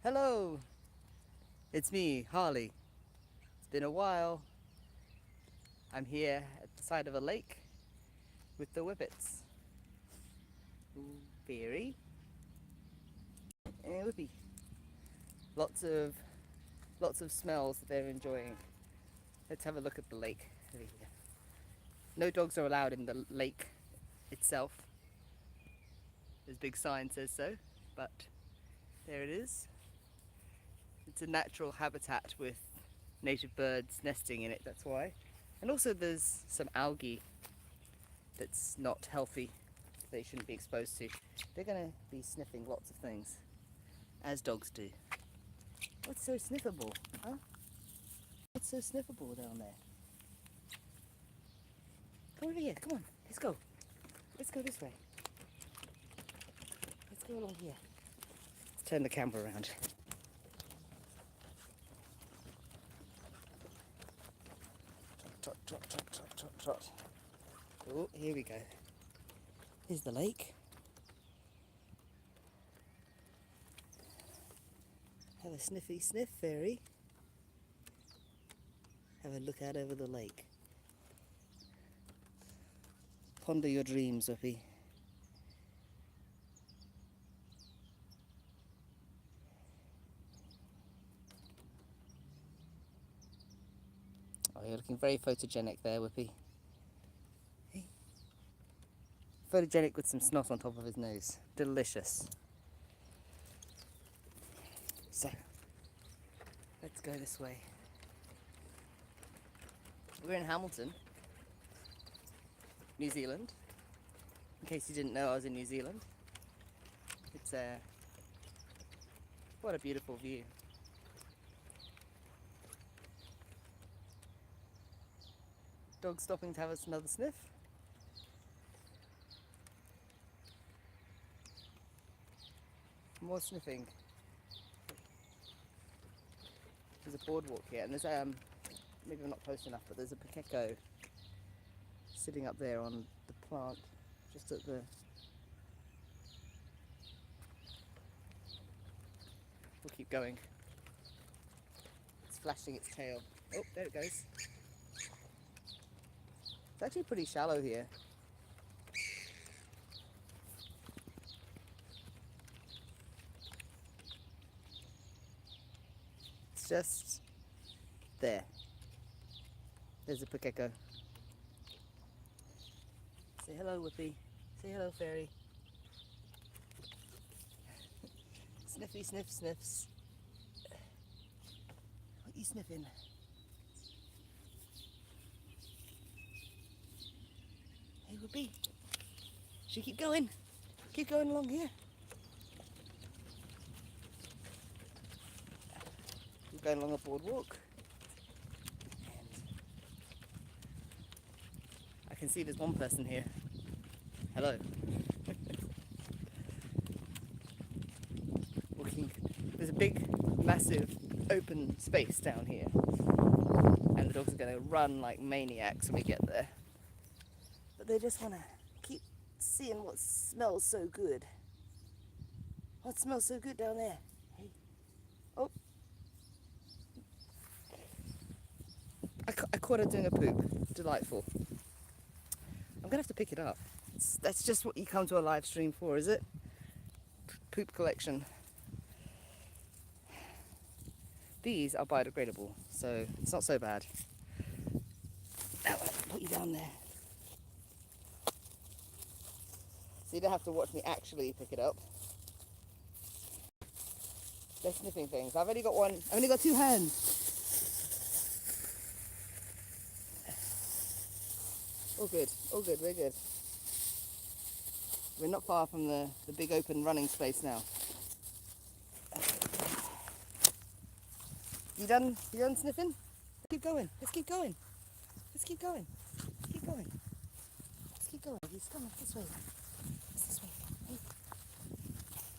Hello, it's me, Harley. It's been a while. I'm here at the side of a lake with the Whippets. Fairy and Whippy. Lots of smells that they're enjoying. Let's have a look at the lake over here. No dogs are allowed in the lake itself. This big sign says so, but there it is. It's a natural habitat with native birds nesting in it, that's why. And also there's some algae that's not healthy, they shouldn't be exposed to. They're going to be sniffing lots of things, as dogs do. What's so sniffable, huh? What's so sniffable down there? Come over here, come on, let's go. Let's go this way. Let's go along here. Let's turn the camera around. Trot, trot, trot, trot, trot, trot. Oh, here we go. Here's the lake. Have a sniffy sniff, Fairy. Have a look out over the lake. Ponder your dreams, Whippy. Oh, you're looking very photogenic there, Whippy. Hey. Photogenic with some snot on top of his nose. Delicious. So, let's go this way. We're in Hamilton, New Zealand. In case you didn't know, I was in New Zealand. It's what a beautiful view. Dog stopping to have us another sniff. More sniffing. There's a boardwalk here, and there's maybe I'm not close enough, but there's a pakeko sitting up there on the plant, just at the. We'll keep going. It's flashing its tail. Oh, there it goes. It's actually pretty shallow here. It's just there. There's a pakeko. Say hello, Whippy. Say hello, Fairy. Sniffy sniff sniffs. What are you sniffing? Hey, Whippy. Should we keep going? Keep going along here. We're going along a boardwalk. And I can see there's one person here. Hello. Walking. There's a big, massive, open space down here. And the dogs are going to run like maniacs when we get there. But they just want to keep seeing what smells so good. What smells so good down there? Hey. Oh. I caught her doing a poop. Delightful. I'm going to have to pick it up. That's just what you come to a live stream for, is it? Poop collection. These are biodegradable, so it's not so bad. Now I'll put you down there. So you don't have to watch me actually pick it up. They're sniffing things. I've only got two hands. All good, we're good. We're not far from the big open running space now. You done sniffing? Keep going, let's keep going. Let's keep going. Keep going. Let's keep going. He's coming this way. It's this way. Hey.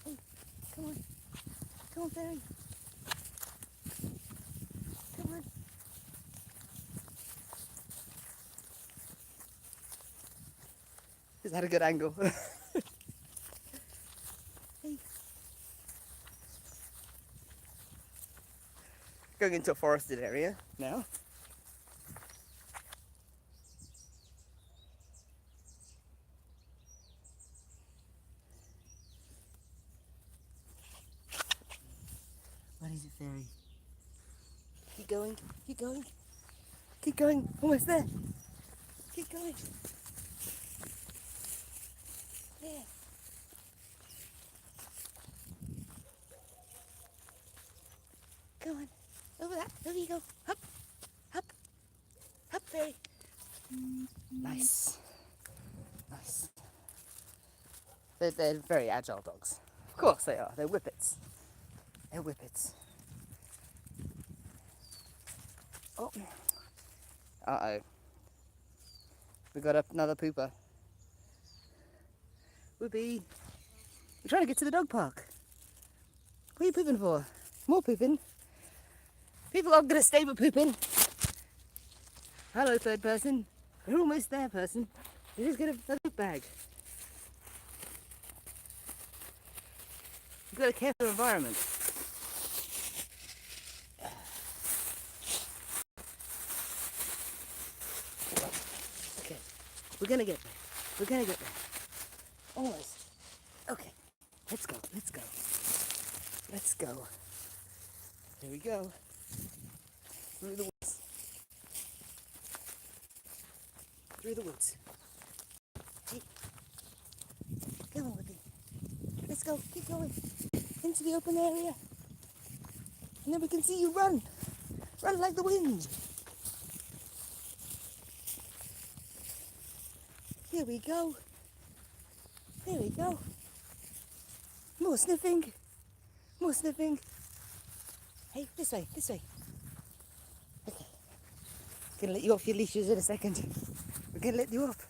Hey, come on. Come on, Fairy. Come on. Is that a good angle? Hey. Going into a forested area now. What is it, fairy? Keep going, keep going, keep going. Almost there. Keep going. Yeah. Come on. Over that. There you go. Up, up, up, fairy. Nice. Nice. They're very agile dogs. Of course they are. They're Whippets. They're Whippets. Oh. Uh-oh. We got another pooper. Whoopee. We're trying to get to the dog park. What are you pooping for? More pooping. People aren't going to stay with pooping. Hello, third person. We're almost there, person. You just get a poop bag. You've got to care for the environment. Okay, we're going to get there. We're going to get there. Almost. Okay, let's go, let's go. Let's go. Here we go. Through the woods. Through the woods. Hey, come on with me. Let's go, keep going. Into the open area. And then we can see you run. Run like the wind. Here we go. There we go. More sniffing. More sniffing. Hey, this way, this way. Okay. Gonna let you off your leashes in a second. We're gonna let you off.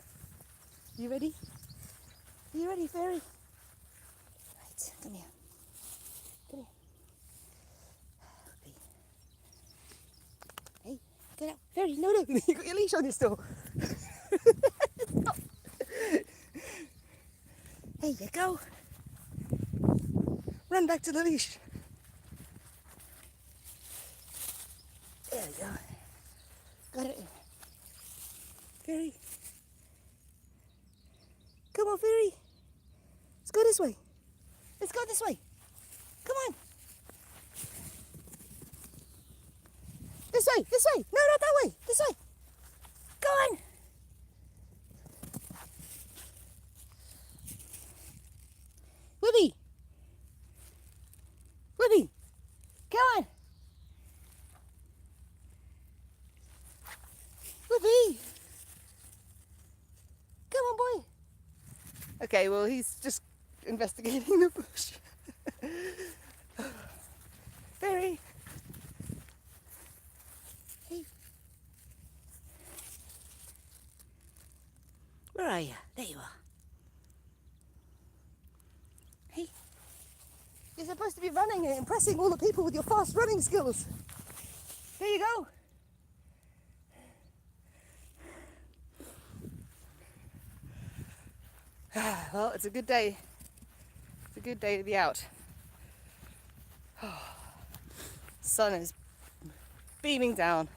You ready? You ready, fairy? Right, come here. Come here. Hey, get out. Fairy, no, no. You got your leash on you still. There you go. Run back to the leash. There you go. Got it. Fairy. Come on, fairy. Let's go this way. Let's go this way. Come on. This way, this way. No, not that way. This way. Go on. Whippy. Whippy. Come on. Whippy. Come on, boy. Okay, well, he's just investigating the bush. Fairy. Hey. Where are you? There you are. Hey. You're supposed to be running and impressing all the people with your fast running skills. There you go. Well, it's a good day. It's a good day to be out. Sun is beaming down.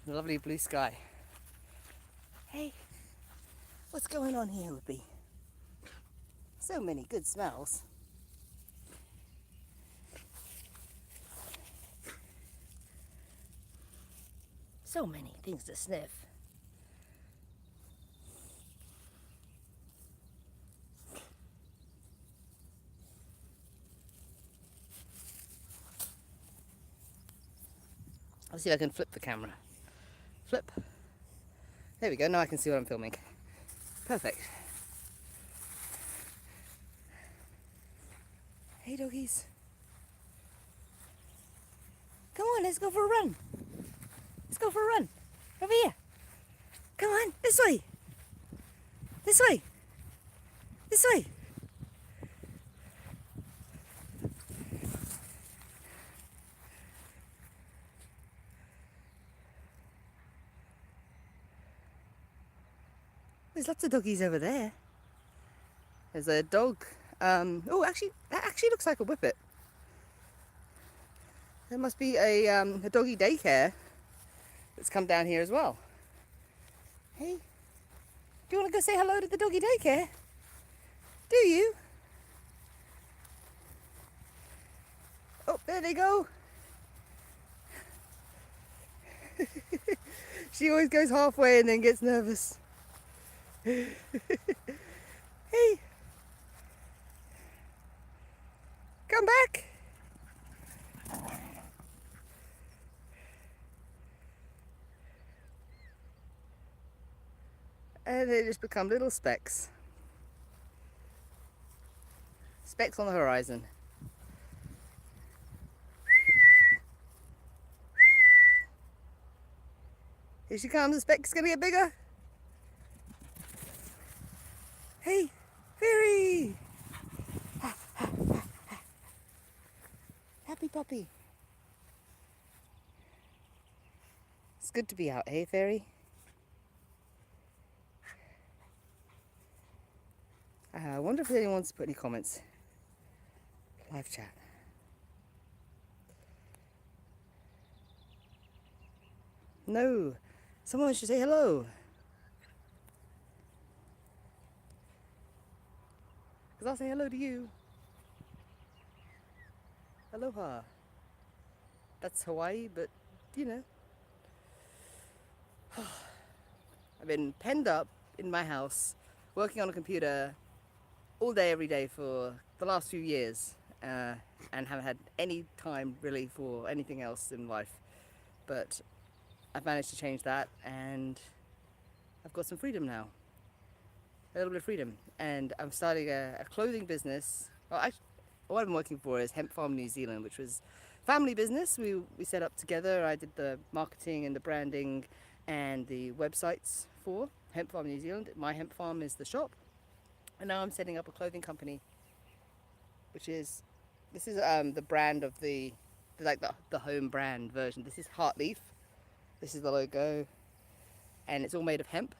Lovely blue sky. Hey, what's going on here, Whippy? So many good smells. So many things to sniff. I'll see if I can flip the camera. Flip. There we go, now I can see what I'm filming. Perfect. Hey doggies. Come on, let's go for a run. Let's go for a run. Over here. Come on, this way. This way. This way. There's lots of doggies over there. There's a dog. Oh, actually, that actually looks like a Whippet. there must be a doggy daycare that's come down here as well. Hey, do you want to go say hello to the doggy daycare? Do you? Oh, there they go. She always goes halfway and then gets nervous. Hey. Come back. And they just become little specks. Specks on the horizon. Here she comes, the speck's gonna get bigger. Hey, Fairy! Happy puppy. It's good to be out, hey Fairy? I wonder if anyone wants to put any comments. Live chat. No, someone should say hello. Because I'll say hello to you. Aloha. That's Hawaii, but you know. I've been penned up in my house, working on a computer all day, every day for the last few years, and haven't had any time really for anything else in life. But I've managed to change that, and I've got some freedom now. A little bit of freedom. And I'm starting a clothing business. Well, actually, what I've been working for is Hemp Farm New Zealand, which was family business. We set up together. I did the marketing and the branding and the websites for Hemp Farm New Zealand. My Hemp Farm is the shop. And now I'm setting up a clothing company, which is, this is the brand of the home brand version. This is Heartleaf. This is the logo, and it's all made of hemp,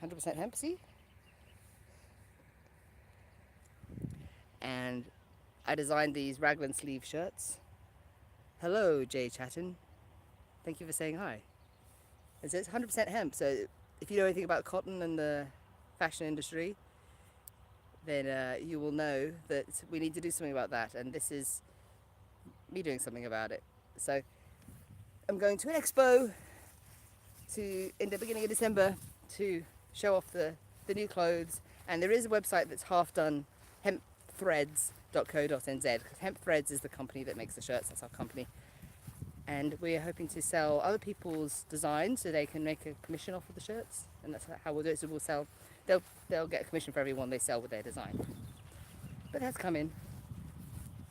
100% hemp, see? And I designed these raglan sleeve shirts. Hello, Jay Chatton. Thank you for saying hi. And so it's 100% hemp, so if you know anything about cotton and the fashion industry, then you will know that we need to do something about that, and this is me doing something about it. So I'm going to an expo in the beginning of December to show off the new clothes, and there is a website that's half done, hempthreads.co.nz, because Hemp Threads is the company that makes the shirts. That's our company, and we're hoping to sell other people's designs so they can make a commission off of the shirts, and that's how we'll do it. So we'll sell, they'll get a commission for every one they sell with their design. But that's coming.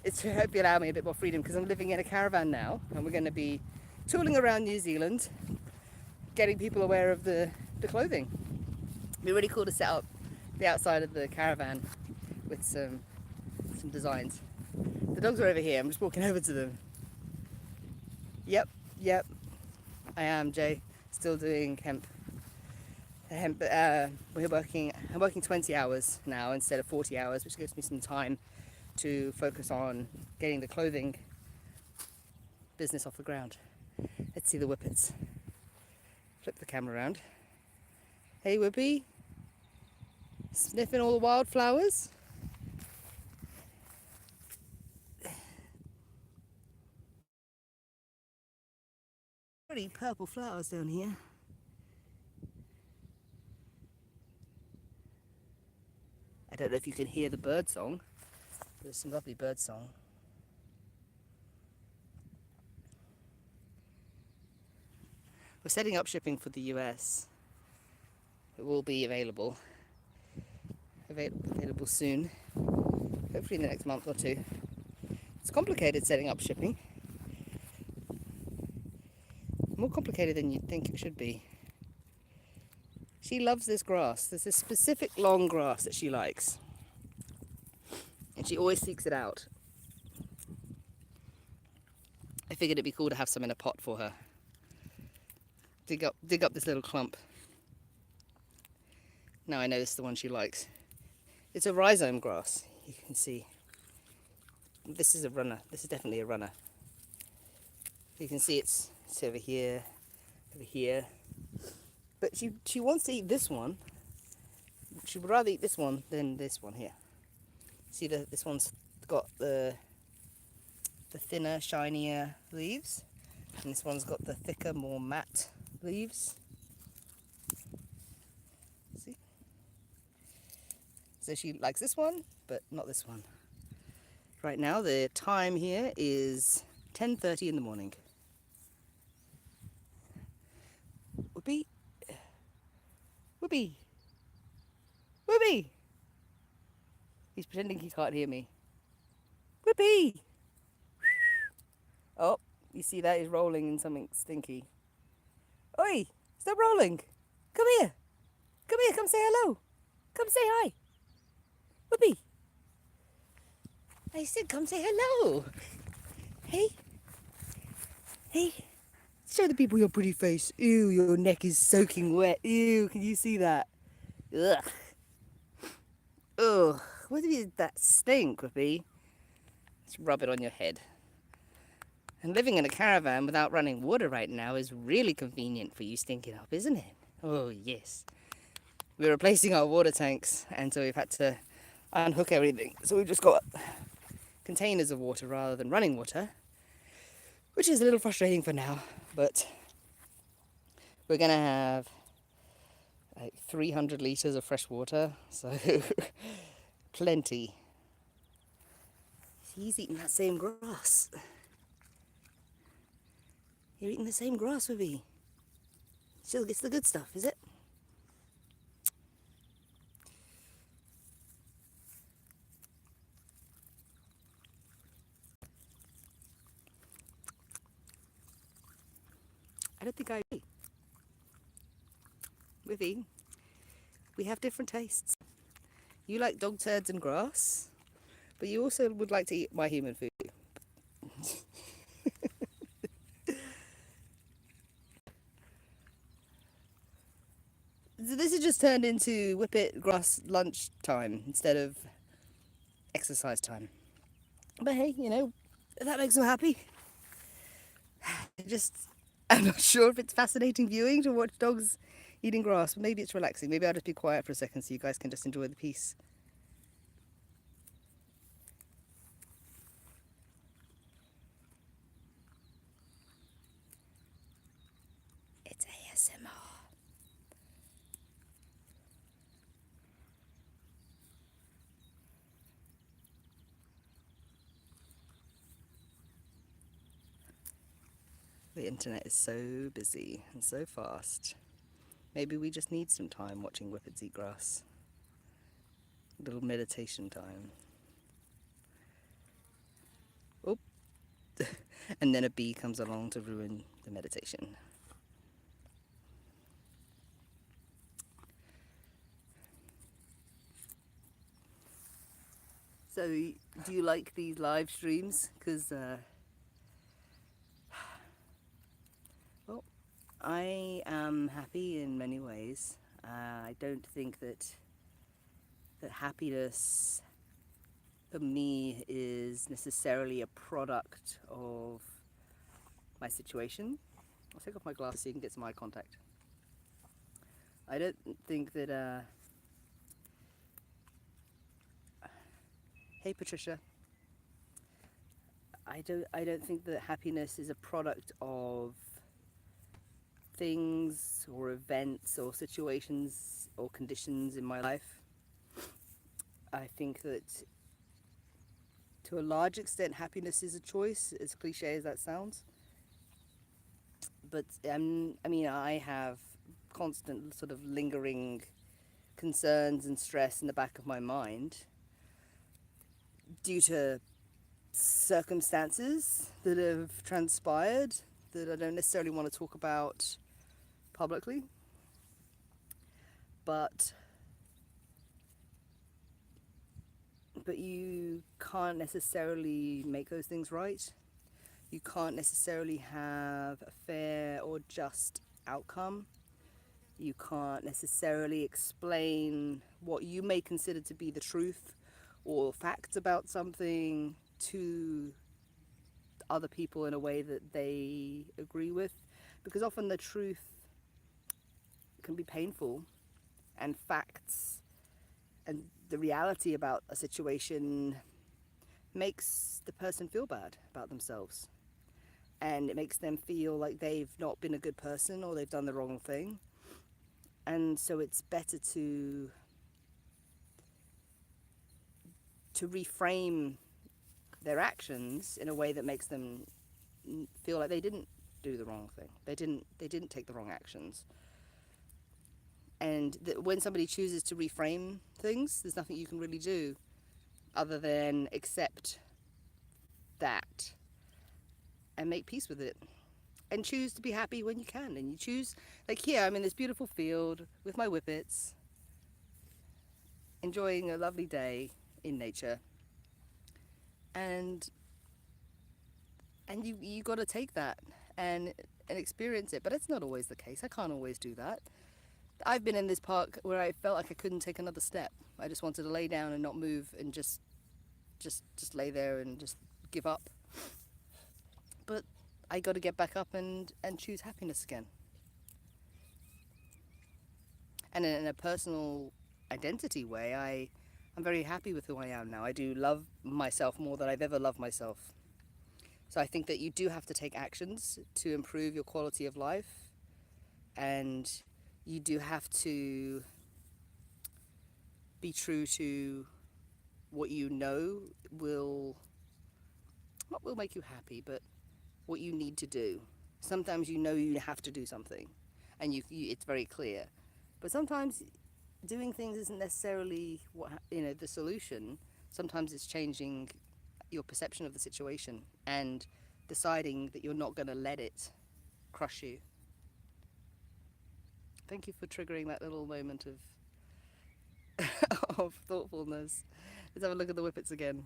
It's to hopefully allow me a bit more freedom, because I'm living in a caravan now, and we're going to be tooling around New Zealand, getting people aware of the clothing. It'd be really cool to set up the outside of the caravan with some designs. The dogs are over here. I'm just walking over to them. Yep, I am, Jay. Still doing hemp. I'm working 20 hours now instead of 40 hours, which gives me some time to focus on getting the clothing business off the ground. Let's see the Whippets. Flip the camera around. Hey, Whippy. Sniffing all the wildflowers. Pretty purple flowers down here. I don't know if you can hear the bird song. There's some lovely bird song. We're setting up shipping for the US. It will be available soon, hopefully in the next month or two. It's complicated setting up shipping. More complicated than you'd think it should be. She loves this grass. There's this specific long grass that she likes, and she always seeks it out. I figured it'd be cool to have some in a pot for her. Dig up this little clump. Now I know this is the one she likes. It's a rhizome grass, you can see. This is a runner. This is definitely a runner. You can see it's over here, over here. But she wants to eat this one. She would rather eat this one than this one here. See, this one's got the thinner, shinier leaves, and this one's got the thicker, more matte leaves. See? So she likes this one, but not this one. Right now, the time here is 10:30 in the morning. Whoopee, whoopee, whoopee. He's pretending he can't hear me. Whoopee. Oh, you see that? He's rolling in something stinky. Oi, stop rolling. Come here. Come here, come say hello. Come say hi. Whoopee. I said come say hello. Hey. Hey. Show the people your pretty face. Ew, your neck is soaking wet. Ew, can you see that? Ugh. Ugh. What is that stink, Whoopee? Let's rub it on your head. And living in a caravan without running water right now is really convenient for you stinking up, isn't it? Oh, yes. We're replacing our water tanks, and so we've had to unhook everything. So we've just got containers of water rather than running water, which is a little frustrating for now, but we're going to have like 300 litres of fresh water, so plenty. He's eating that same grass. You're eating the same grass with me. Still gets the good stuff, is it? I don't think I agree. Wivy, we have different tastes. You like dog turds and grass, but you also would like to eat my human food. So this has just turned into Whippet grass lunch time instead of exercise time. But hey, you know, that makes them happy. I'm not sure if it's fascinating viewing to watch dogs eating grass, but maybe it's relaxing. Maybe I'll just be quiet for a second so you guys can just enjoy the peace. It's ASMR. The internet is so busy and so fast. Maybe we just need some time watching Whippets eat grass. A little meditation time. Oh, and then a bee comes along to ruin the meditation. So, do you like these live streams? Because, well, I am happy in many ways. I don't think that happiness for me is necessarily a product of my situation. I'll take off my glasses so you can get some eye contact. I don't think that, hey Patricia, I don't think that happiness is a product of things or events or situations or conditions in my life. I think that to a large extent happiness is a choice, as cliche as that sounds. But I mean, I have constant sort of lingering concerns and stress in the back of my mind due to circumstances that have transpired that I don't necessarily want to talk about publicly. But you can't necessarily make those things right. You can't necessarily have a fair or just outcome. You can't necessarily explain what you may consider to be the truth or facts about something to other people in a way that they agree with, because often the truth can be painful, and facts and the reality about a situation makes the person feel bad about themselves, and it makes them feel like they've not been a good person or they've done the wrong thing. And so it's better to reframe their actions in a way that makes them feel like they didn't do the wrong thing. They didn't take the wrong actions. And when somebody chooses to reframe things, there's nothing you can really do other than accept that and make peace with it, and choose to be happy when you can. And you choose, like here, I'm in this beautiful field with my whippets, enjoying a lovely day in nature, and you got to take that and experience it. But it's not always the case. I can't always do that. I've been in this park where I felt like I couldn't take another step. I just wanted to lay down and not move and just lay there and just give up. But I got to get back up and choose happiness again. And in a personal identity way, I'm very happy with who I am now. I do love myself more than I've ever loved myself. So I think that you do have to take actions to improve your quality of life, and you do have to be true to what you know not will make you happy, but what you need to do. Sometimes you know you have to do something, and it's very clear. But sometimes doing things isn't necessarily the solution. Sometimes it's changing your perception of the situation and deciding that you're not going to let it crush you. Thank you for triggering that little moment of of thoughtfulness. Let's have a look at the whippets again.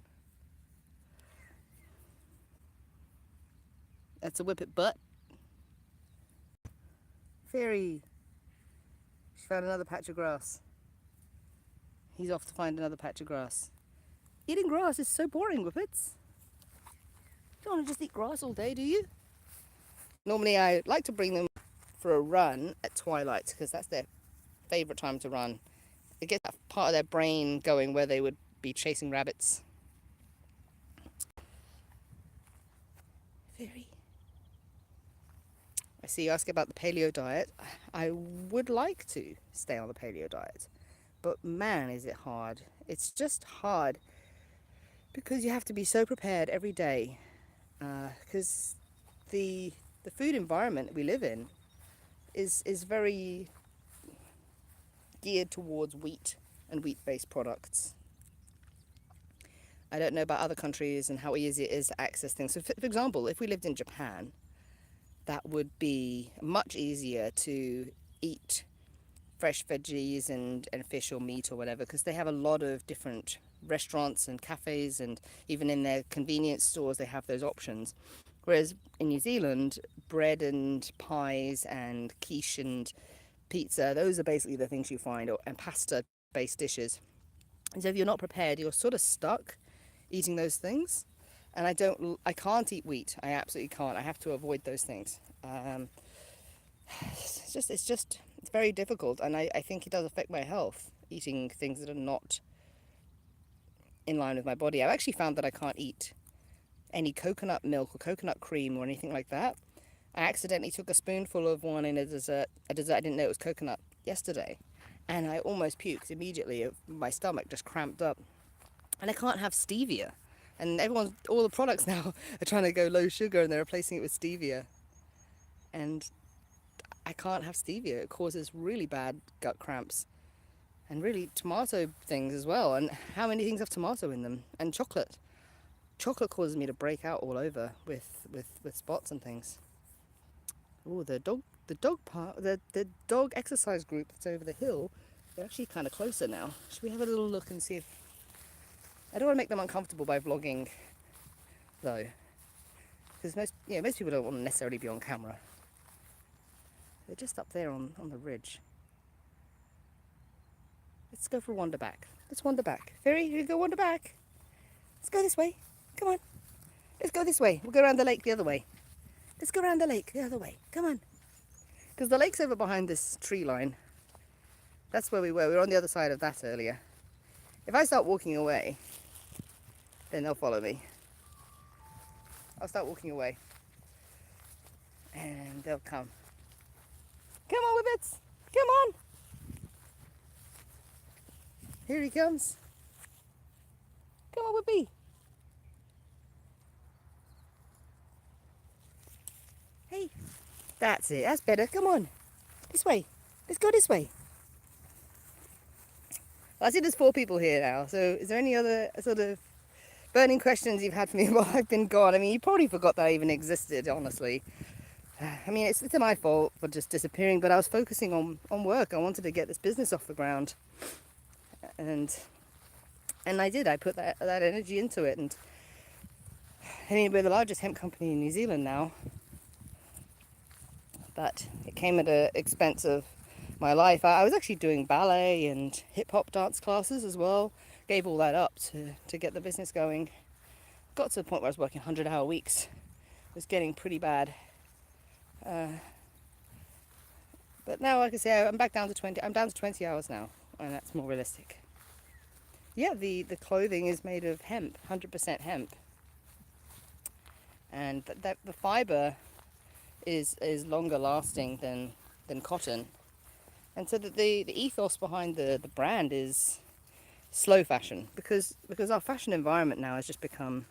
That's a whippet butt. Fairy. She found another patch of grass. He's off to find another patch of grass. Eating grass is so boring, whippets. You don't want to just eat grass all day, do you? Normally I like to bring them for a run at twilight, because that's their favourite time to run. It gets that part of their brain going where they would be chasing rabbits. Fairy. I see you ask about the paleo diet. I would like to stay on the paleo diet, but man, is it hard. It's just hard because you have to be so prepared every day, because the food environment we live in is very geared towards wheat and wheat-based products. I don't know about other countries and how easy it is to access things. So for example, if we lived in Japan, that would be much easier to eat fresh veggies and fish or meat or whatever, because they have a lot of different restaurants and cafes, and even in their convenience stores they have those options. Whereas in New Zealand, bread and pies and quiche and pizza, those are basically the things you find, and pasta based dishes. And so if you're not prepared, you're sort of stuck eating those things. And I can't eat wheat. I absolutely can't. I have to avoid those things. It's very difficult, and I think it does affect my health, eating things that are not in line with my body. I've actually found that I can't eat any coconut milk or coconut cream or anything like that. I accidentally took a spoonful of one in a dessert I didn't know it was coconut yesterday, and I almost puked immediately. My stomach just cramped up. And I can't have stevia. And all the products now are trying to go low sugar, and they're replacing it with stevia. And I can't have stevia. It causes really bad gut cramps. And really tomato things as well. And how many things have tomato in them? And chocolate. Chocolate causes me to break out all over with spots and things. Oh, the dog exercise group that's over the hill, they're actually kind of closer now. Should we have a little look and see if... I don't want to make them uncomfortable by vlogging, though, because most people don't want to necessarily be on camera. They're just up there on the ridge. Let's go for a wander back. Let's wander back. Fairy, you go wander back. Let's go this way. Come on. Let's go this way. this way. We'll go around the lake the other way. Let's go around the lake the other way. Come on. Because the lake's over behind this tree line. That's where we were. We were on the other side of that earlier. If I start walking away, then they'll follow me. I'll start walking away. And they'll come. Come on, Whippets! Come on! Here he comes. Come on, Whippy. Hey, that's it. That's better. Come on. This way. Let's go this way. Well, I see there's 4 people here now. So is there any other sort of burning questions you've had for me while I've been gone? I mean, you probably forgot that I even existed, honestly. I mean, it's my fault for just disappearing, but I was focusing on work. I wanted to get this business off the ground. And I did. I put that energy into it. And I mean, we're the largest hemp company in New Zealand now. But it came at an expense of my life. I was actually doing ballet and hip-hop dance classes as well. Gave all that up to get the business going. Got to the point where I was working 100-hour weeks. It was getting pretty bad. But now, like I say, I'm back down to 20. I'm down to 20 hours now, and that's more realistic. Yeah, the clothing is made of hemp, 100% hemp. And the fiber is longer lasting than cotton. And so the ethos behind the brand is slow fashion, because our fashion environment now has just become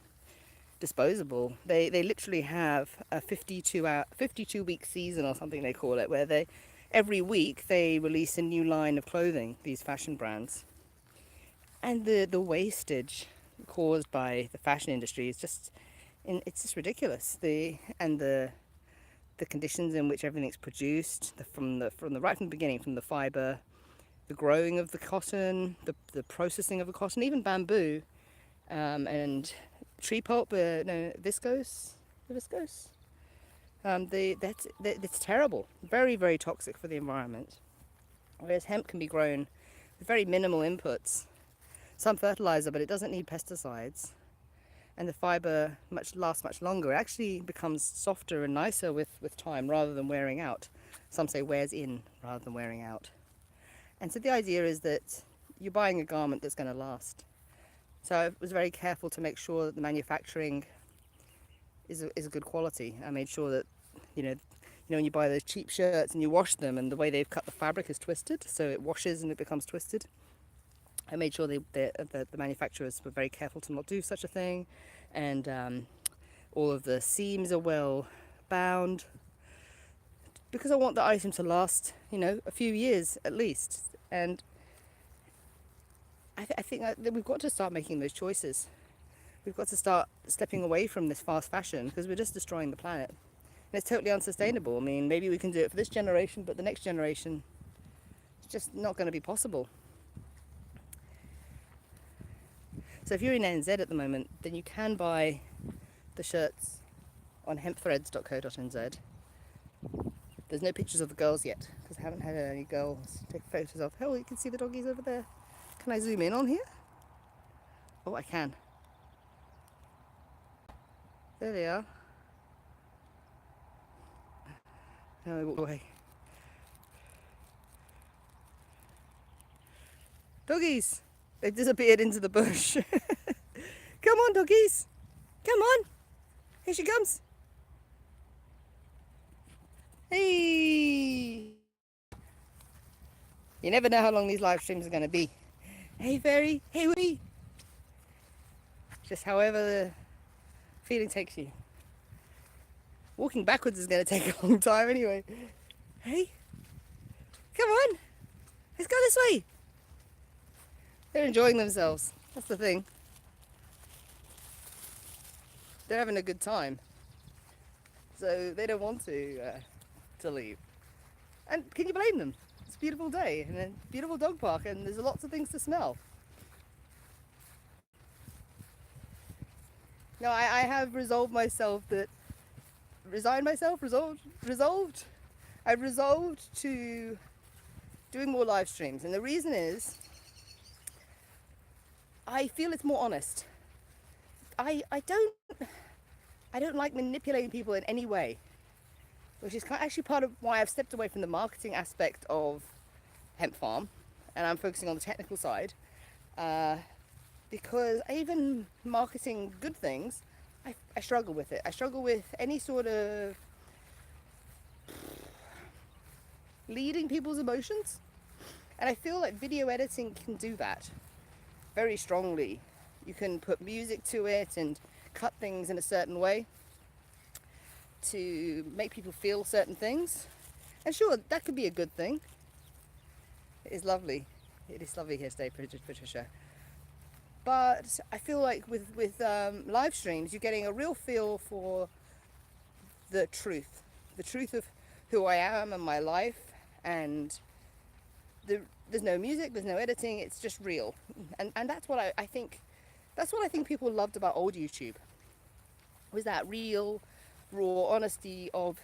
disposable. They literally have a 52 week season or something they call it, where every week they release a new line of clothing, these fashion brands. And the wastage caused by the fashion industry is just ridiculous. The conditions in which everything's produced, from the right from the beginning, from the fiber, the growing of the cotton, the processing of the cotton, even bamboo, and tree pulp, viscose. It's terrible, very, very toxic for the environment. Whereas hemp can be grown with very minimal inputs, some fertilizer, but it doesn't need pesticides. And the fiber lasts much longer. It actually becomes softer and nicer with time rather than wearing out. Some say wears in rather than wearing out. And so the idea is that you're buying a garment that's going to last. So I was very careful to make sure that the manufacturing is a good quality. I made sure that, when you buy those cheap shirts and you wash them, and the way they've cut the fabric is twisted, so it washes and it becomes twisted. I made sure the manufacturers were very careful to not do such a thing, and all of the seams are well bound, because I want the item to last, a few years at least. And I think that we've got to start making those choices. We've got to start stepping away from this fast fashion, because we're just destroying the planet. And it's totally unsustainable. I mean, maybe we can do it for this generation, but the next generation, it's just not going to be possible. So if you're in NZ at the moment, then you can buy the shirts on hempthreads.co.nz. There's no pictures of the girls yet, because I haven't had any girls take photos of. Oh, you can see the doggies over there. Can I zoom in on here? Oh, I can. There they are. Now they walk away. Doggies! They've disappeared into the bush. Come on, doggies! Come on! Here she comes! Hey! You never know how long these live streams are going to be. Hey, fairy! Hey, Woody! Just however the feeling takes you. Walking backwards is going to take a long time anyway. Hey! Come on! Let's go this way! They're enjoying themselves. That's the thing. They're having a good time. So they don't want to leave. And can you blame them? It's a beautiful day and a beautiful dog park, and there's lots of things to smell. No, I have resolved I've resolved to doing more live streams, and the reason is I feel it's more honest. I I don't like manipulating people in any way, which is actually part of why I've stepped away from the marketing aspect of hemp farm, and I'm focusing on the technical side. Because even marketing good things, I struggle with it. I struggle with any sort of leading people's emotions, and I feel like video editing can do that very strongly. You can put music to it and cut things in a certain way to make people feel certain things, and sure, that could be a good thing. It is lovely. It is lovely here today, Patricia. But I feel like with live streams, you're getting a real feel for the truth of who I am and my life, and there's no music, there's no editing, it's just real. And that's what I think, that's what I think people loved about old YouTube, was that real, raw honesty of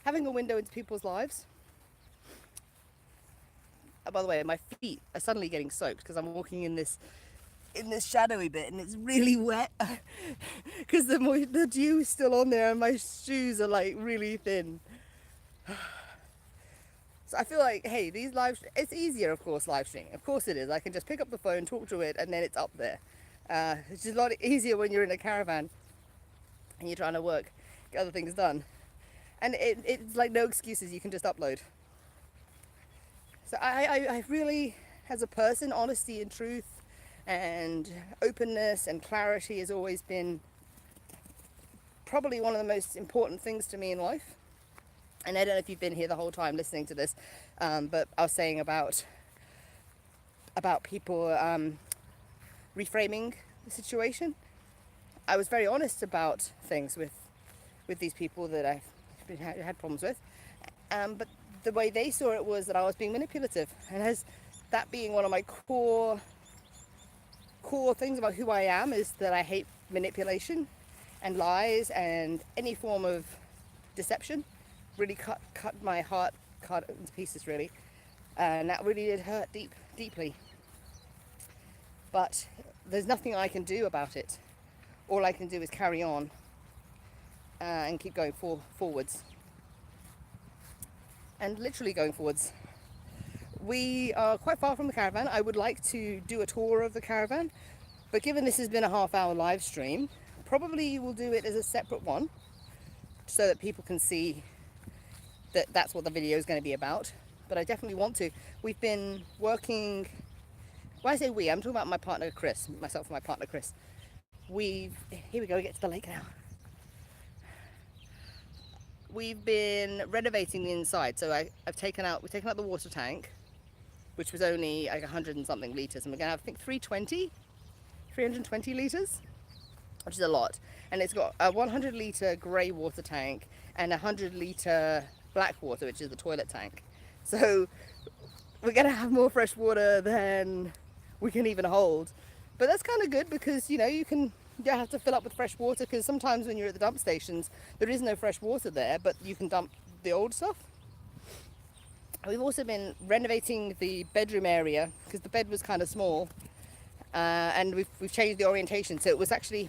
having a window into people's lives. By the way, my feet are suddenly getting soaked because I'm walking in this shadowy bit, and it's really wet because the dew is still on there and my shoes are like really thin. So I feel like, hey, these it's easier, of course, live streaming. Of course it is. I can just pick up the phone, talk to it, and then it's up there. It's just a lot easier when you're in a caravan and you're trying to get other things done. And it's like no excuses, you can just upload. So I really, as a person, honesty and truth and openness and clarity has always been probably one of the most important things to me in life. And I don't know if you've been here the whole time listening to this, but I was saying about people reframing the situation. I was very honest about things with these people that I've had problems with, but the way they saw it was that I was being manipulative, and as that being one of my core things about who I am is that I hate manipulation and lies and any form of deception. Really cut my heart into pieces, really, and that really did hurt deeply. But there's nothing I can do about it. All I can do is carry on and keep going forwards, and literally going forwards. We are quite far from the caravan. I would like to do a tour of the caravan, but given this has been a half-hour live stream, probably we'll do it as a separate one so that people can see that that's what the video is going to be about. But I definitely want to. We've been working, when I say we, I'm talking about my partner Chris, myself and my partner Chris. Here we go, we get to the lake now. We've been renovating the inside, so we've taken out the water tank, which was only like 100 and something litres, and we're going to have, I think, 320 litres, which is a lot. And it's got a 100 litre grey water tank and a 100 litre black water, which is the toilet tank. So we're going to have more fresh water than we can even hold. But that's kind of good because, you don't have to fill up with fresh water, because sometimes when you're at the dump stations, there is no fresh water there, but you can dump the old stuff. We've also been renovating the bedroom area because the bed was kind of small, and we've changed the orientation. So it was actually,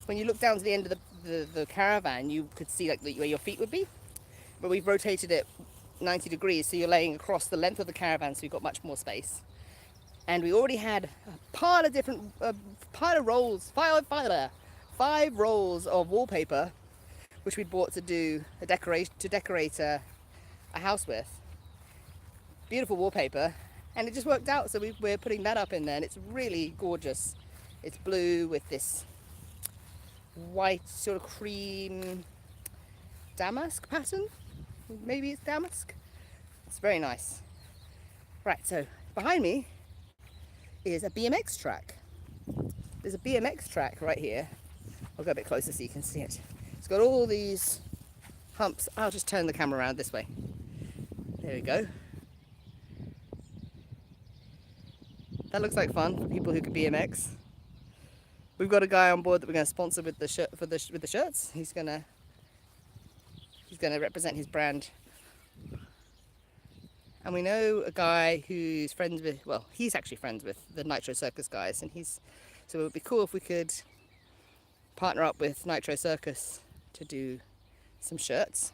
when you look down to the end of the caravan, you could see like where your feet would be, but we've rotated it 90 degrees, so you're laying across the length of the caravan, so you've got much more space. And we already had a pile of different, rolls, 5 rolls of wallpaper, which we'd bought to decorate a house with. Beautiful wallpaper, and it just worked out, so we're putting that up in there, and it's really gorgeous. It's blue with this white sort of cream damask pattern. Maybe it's damask. It's very nice. Right, so behind me is a BMX track. There's a BMX track right here. I'll go a bit closer so you can see it. It's got all these humps. I'll just turn the camera around this way. There we go. That looks like fun for people who can BMX. We've got a guy on board that we're going to sponsor with the shirts. He's going to represent his brand. And we know a guy who's friends with, he's actually friends with the Nitro Circus guys, and so it would be cool if we could partner up with Nitro Circus to do some shirts.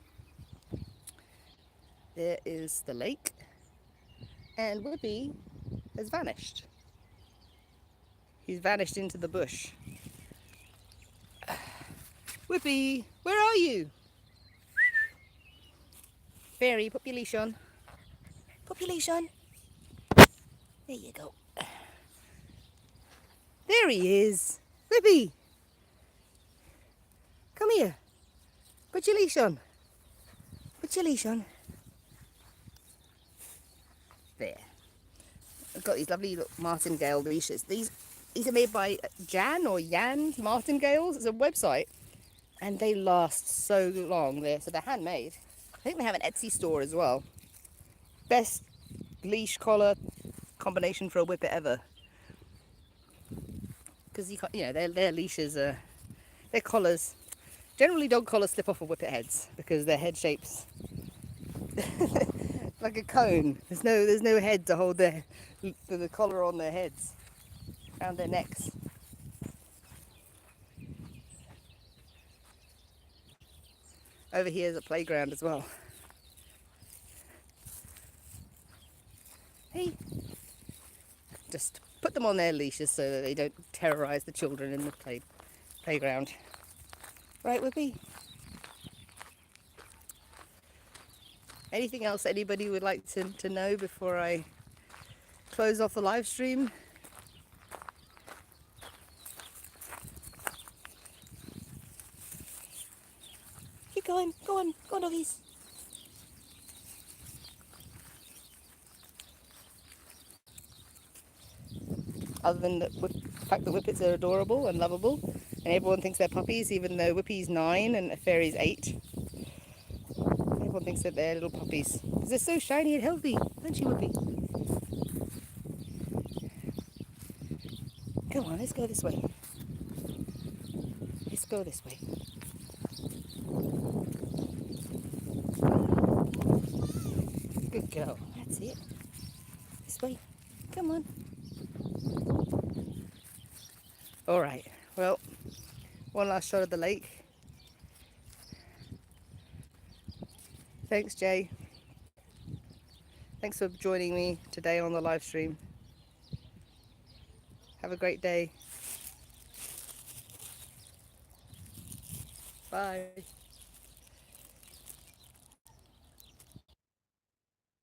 There is the lake, and Whippy has vanished. He's vanished into the bush. Whippy, where are you? Fairy, put your leash on. Put your leash on. There you go. There he is. Whippy, come here. Put your leash on. Put your leash on. There. I've got these lovely martingale leashes. These are made by Jan Martingales. It's a website, and they last so long. They're handmade. I think they have an Etsy store as well. Best leash collar combination for a Whippet ever. Because their leashes are, their collars. Generally, dog collars slip off of Whippet heads because their head shapes like a cone. There's no head to hold the collar on their heads, around their necks. Over here is a playground as well. Hey, just put them on their leashes so that they don't terrorize the children in the playground. Right, Whippy? Anything else anybody would like to know before I close off the live stream? Keep going, go on, doggies. Other than the fact that Whippets are adorable and lovable, and everyone thinks they're puppies, even though Whippy's 9 and Fairy's 8. Everyone thinks that they're little puppies because they're so shiny and healthy, aren't you, Whippy? Come on, let's go this way. Let's go this way. Good girl. That's it. This way. Come on. All right. Well, one last shot of the lake. Thanks, Jay. Thanks for joining me today on the live stream. Have a great day. Bye.